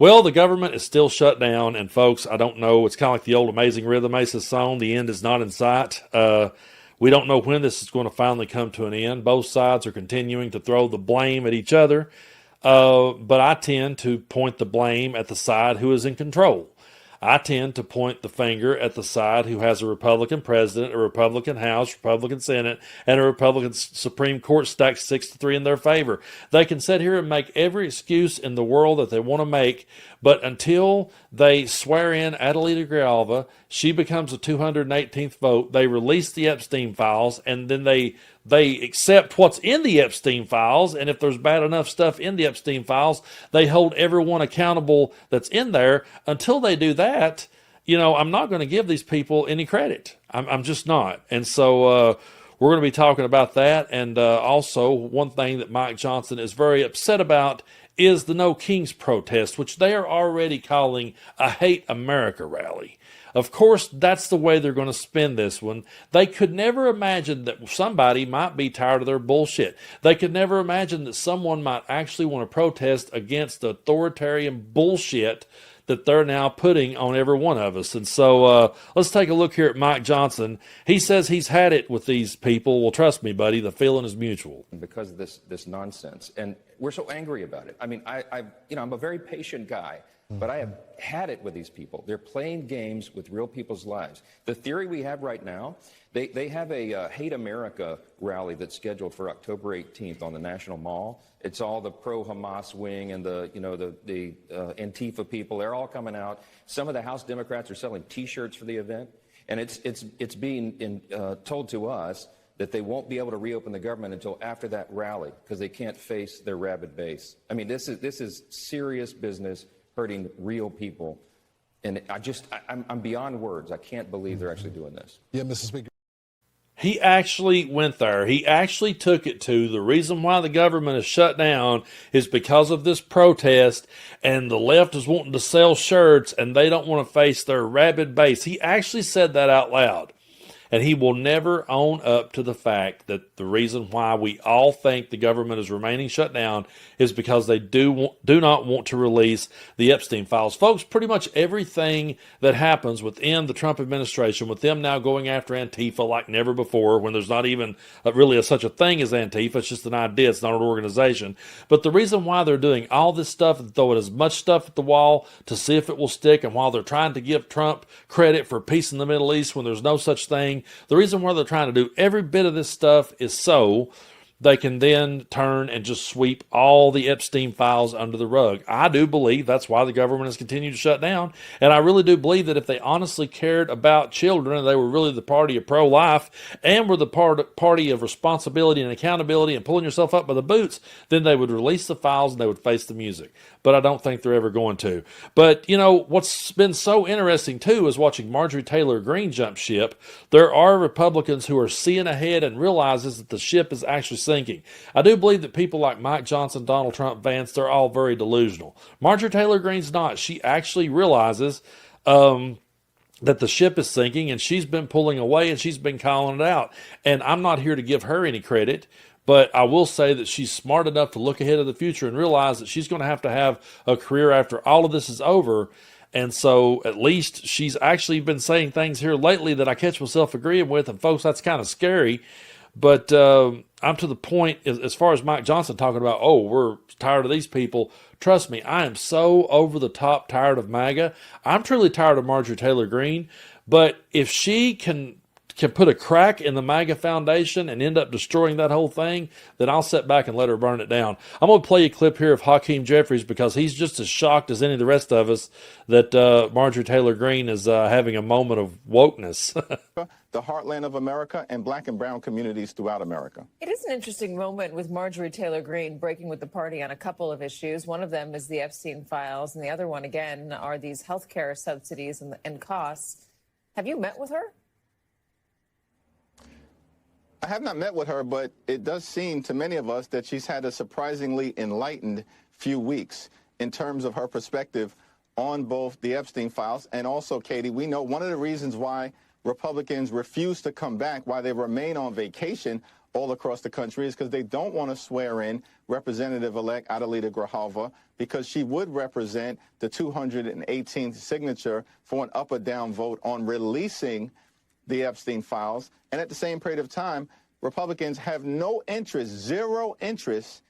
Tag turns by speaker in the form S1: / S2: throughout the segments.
S1: Well, the government is still shut down, and folks, I don't know. It's kind of like the old Amazing Rhythm Aces song, the end is not in sight. We don't know when this is going to finally come to an end. Both sides are continuing to throw the blame at each other, but I tend to point the blame at the side who is in control. I tend to point the finger at the side who has a Republican president, a Republican House, Republican Senate, and a Republican Supreme Court stacked 6-3 in their favor. They can sit here and make every excuse in the world that they want to make, but until they swear in Adelita Grijalva, she becomes a 218th vote, they release the Epstein files, and then they accept what's in the Epstein files, and if there's bad enough stuff in the Epstein files, they hold everyone accountable that's in there. Until they do that, I'm not going to give these people any credit. I'm just not. And so we're going to be talking about that. And also, one thing that Mike Johnson is very upset about is the No Kings protest, which they are already calling a Hate America rally. Of course, that's the way they're going to spin this one. They could never imagine that somebody might be tired of their bullshit. They could never imagine that someone might actually want to protest against the authoritarian bullshit that they're now putting on every one of us. And so let's take a look here at Mike Johnson. He says he's had it with these people. Well, trust me, buddy, the feeling is mutual.
S2: Because of this nonsense. And we're so angry about it. I mean, I'm a very patient guy. But I have had it with these people. They're playing games with real people's lives. The theory we have right now, they have a Hate America rally that's scheduled for October 18th on the National Mall. It's all the pro-Hamas wing and the Antifa people. They're all coming out. Some of the House Democrats are selling T-shirts for the event, and it's being told to us that they won't be able to reopen the government until after that rally because they can't face their rabid base. I mean, this is serious business, hurting real people. And I'm beyond words. I can't believe they're actually doing this.
S3: Yeah, Mr. Speaker.
S1: He actually went there. He actually took it to the reason why the government is shut down is because of this protest, and the left is wanting to sell shirts and they don't want to face their rabid base. He actually said that out loud. And he will never own up to the fact that the reason why we all think the government is remaining shut down is because they do not want to release the Epstein files. Folks, pretty much everything that happens within the Trump administration, with them now going after Antifa like never before, when there's not even really such a thing as Antifa, it's just an idea, it's not an organization. But the reason why they're doing all this stuff and throwing as much stuff at the wall to see if it will stick, and while they're trying to give Trump credit for peace in the Middle East when there's no such thing, the reason why they're trying to do every bit of this stuff is so they can then turn and just sweep all the Epstein files under the rug. I do believe that's why the government has continued to shut down. And I really do believe that if they honestly cared about children and they were really the party of pro-life and were the party of responsibility and accountability and pulling yourself up by the boots, then they would release the files and they would face the music. But I don't think they're ever going to. But, what's been so interesting, too, is watching Marjorie Taylor Greene jump ship. There are Republicans who are seeing ahead and realizes that the ship is actually sinking. I do believe that people like Mike Johnson, Donald Trump, Vance, they're all very delusional. Marjorie Taylor Greene's not. She actually realizes that the ship is sinking, and she's been pulling away, and she's been calling it out. And I'm not here to give her any credit, but I will say that she's smart enough to look ahead of the future and realize that she's going to have a career after all of this is over. And so at least she's actually been saying things here lately that I catch myself agreeing with. And folks, that's kind of scary. But I'm to the point, as far as Mike Johnson talking about, we're tired of these people. Trust me, I am so over the top tired of MAGA. I'm truly tired of Marjorie Taylor Greene. But if she can put a crack in the MAGA foundation and end up destroying that whole thing, then I'll sit back and let her burn it down. I'm going to play a clip here of Hakeem Jeffries because he's just as shocked as any of the rest of us that Marjorie Taylor Greene is having a moment of wokeness.
S4: The heartland of America and black and brown communities throughout America.
S5: It is an interesting moment with Marjorie Taylor Greene breaking with the party on a couple of issues. One of them is the Epstein files, and the other one, again, are these health care subsidies and costs. Have you met with her?
S4: I have not met with her, but it does seem to many of us that she's had a surprisingly enlightened few weeks in terms of her perspective on both the Epstein files and also, Katie, we know one of the reasons why Republicans refuse to come back, why they remain on vacation, all across the country is because they don't want to swear in Representative-elect Adelita Grijalva because she would represent the 218th signature for an up or down vote on releasing the Epstein files. And at the same period of time, Republicans have no interest, zero interest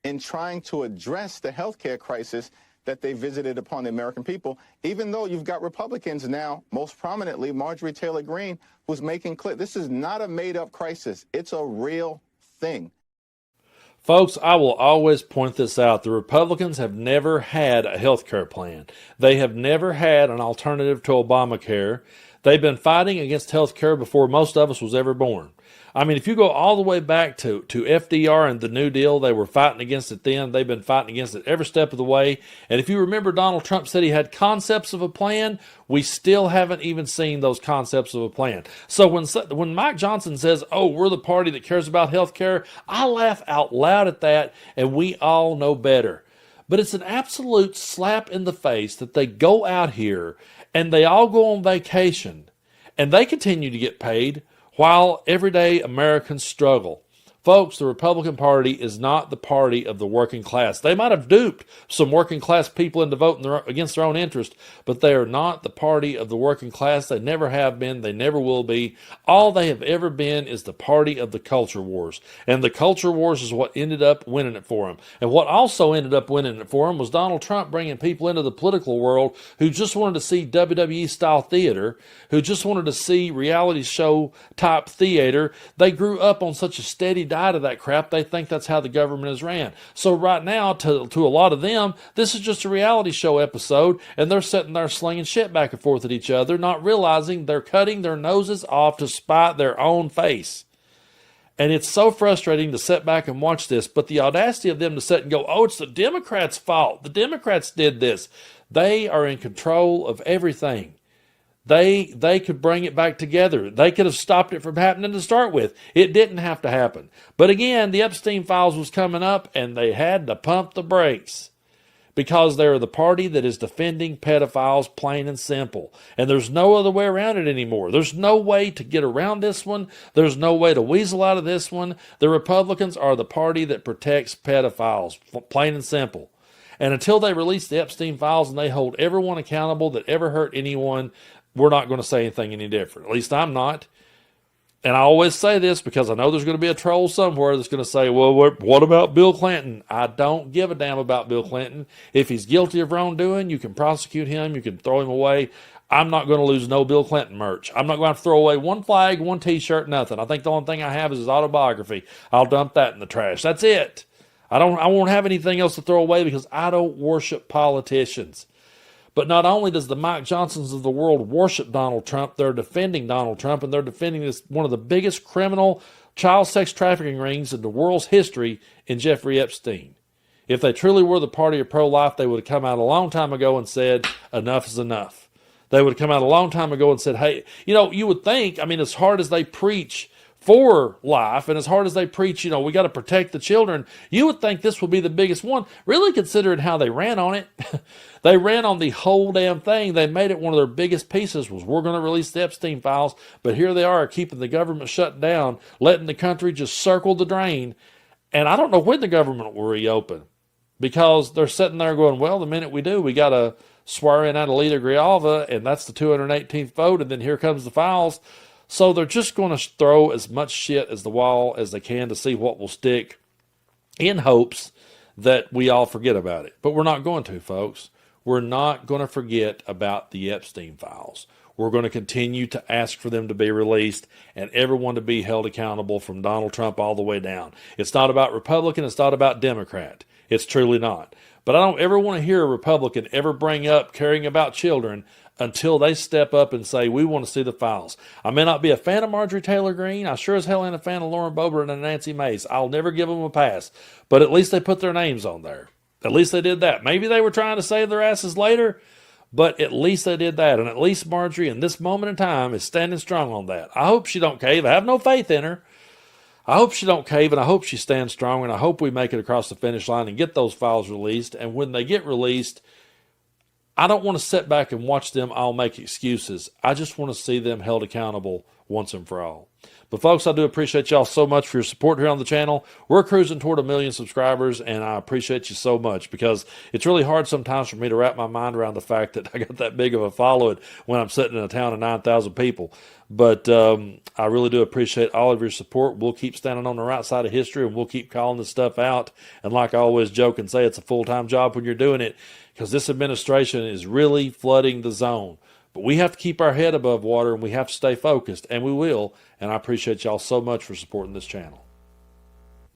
S4: in trying to address the healthcare crisis that they visited upon the American people, even though you've got Republicans now, most prominently Marjorie Taylor Greene, who's making clear this is not a made-up crisis. It's a real thing.
S1: Folks, I will always point this out. The Republicans have never had a health care plan. They have never had an alternative to Obamacare. They've been fighting against health care before most of us was ever born. I mean, if you go all the way back to FDR and the New Deal, they were fighting against it then. They've been fighting against it every step of the way. And if you remember, Donald Trump said he had concepts of a plan. We still haven't even seen those concepts of a plan. So when Mike Johnson says, oh, we're the party that cares about health care, I laugh out loud at that, and we all know better. But it's an absolute slap in the face that they go out here and they all go on vacation and they continue to get paid while everyday Americans struggle. Folks, the Republican Party is not the party of the working class. They might have duped some working class people into voting against their own interest, but they are not the party of the working class. They never have been. They never will be. All they have ever been is the party of the culture wars. And the culture wars is what ended up winning it for them. And what also ended up winning it for them was Donald Trump bringing people into the political world who just wanted to see WWE-style theater, who just wanted to see reality show type theater. They grew up on such a steady diet of that crap, they think that's how the government is ran. So right now, to a lot of them, this is just a reality show episode, and they're sitting there slinging shit back and forth at each other, not realizing they're cutting their noses off to spite their own face. And it's so frustrating to sit back and watch this, but the audacity of them to sit and go, oh, it's the Democrats' fault. The Democrats did this. They are in control of everything. They could bring it back together. They could have stopped it from happening to start with. It didn't have to happen. But again, the Epstein files was coming up, and they had to pump the brakes because they're the party that is defending pedophiles, plain and simple. And there's no other way around it anymore. There's no way to get around this one. There's no way to weasel out of this one. The Republicans are the party that protects pedophiles, plain and simple. And until they release the Epstein files and they hold everyone accountable that ever hurt anyone, we're not going to say anything any different. At least I'm not. And I always say this because I know there's going to be a troll somewhere that's going to say, well, what about Bill Clinton? I don't give a damn about Bill Clinton. If he's guilty of wrongdoing, you can prosecute him. You can throw him away. I'm not going to lose no Bill Clinton merch. I'm not going to throw away one flag, one T-shirt, nothing. I think the only thing I have is his autobiography. I'll dump that in the trash. That's it. I won't have anything else to throw away because I don't worship politicians. But not only does the Mike Johnsons of the world worship Donald Trump, they're defending Donald Trump, and they're defending this one of the biggest criminal child sex trafficking rings in the world's history in Jeffrey Epstein. If they truly were the party of pro-life, they would have come out a long time ago and said, enough is enough. They would have come out a long time ago and said, hey, you would think, as hard as they preach for life, and as hard as they preach, we got to protect the children, you would think this would be the biggest one, really considering how they ran on it. They ran on the whole damn thing. They made it one of their biggest pieces was we're going to release the Epstein files, but here they are keeping the government shut down, letting the country just circle the drain. And I don't know when the government will reopen because they're sitting there going, well, the minute we do, we got to swear in Adelita Grijalva, and that's the 218th vote, and then here comes the files. So they're just going to throw as much shit as the wall as they can to see what will stick in hopes that we all forget about it. But we're not going to, folks. We're not going to forget about the Epstein files. We're going to continue to ask for them to be released and everyone to be held accountable from Donald Trump all the way down. It's not about Republican. It's not about Democrat. It's truly not. But I don't ever want to hear a Republican ever bring up caring about children until they step up and say, we want to see the files. I may not be a fan of Marjorie Taylor Greene. I sure as hell ain't a fan of Lauren Boebert and Nancy Mace. I'll never give them a pass. But at least they put their names on there. At least they did that. Maybe they were trying to save their asses later, but at least they did that. And at least Marjorie, in this moment in time, is standing strong on that. I hope she don't cave. I have no faith in her. I hope she don't cave, and I hope she stands strong, and I hope we make it across the finish line and get those files released. And when they get released, I don't want to sit back and watch them all make excuses. I just want to see them held accountable once and for all. But folks, I do appreciate y'all so much for your support here on the channel. We're cruising toward 1 million subscribers, and I appreciate you so much because it's really hard sometimes for me to wrap my mind around the fact that I got that big of a following when I'm sitting in a town of 9,000 people. But I really do appreciate all of your support. We'll keep standing on the right side of history, and we'll keep calling this stuff out. And like I always joke and say, it's a full-time job when you're doing it because this administration is really flooding the zone. But we have to keep our head above water, and we have to stay focused, and we will. And I appreciate y'all so much for supporting this channel.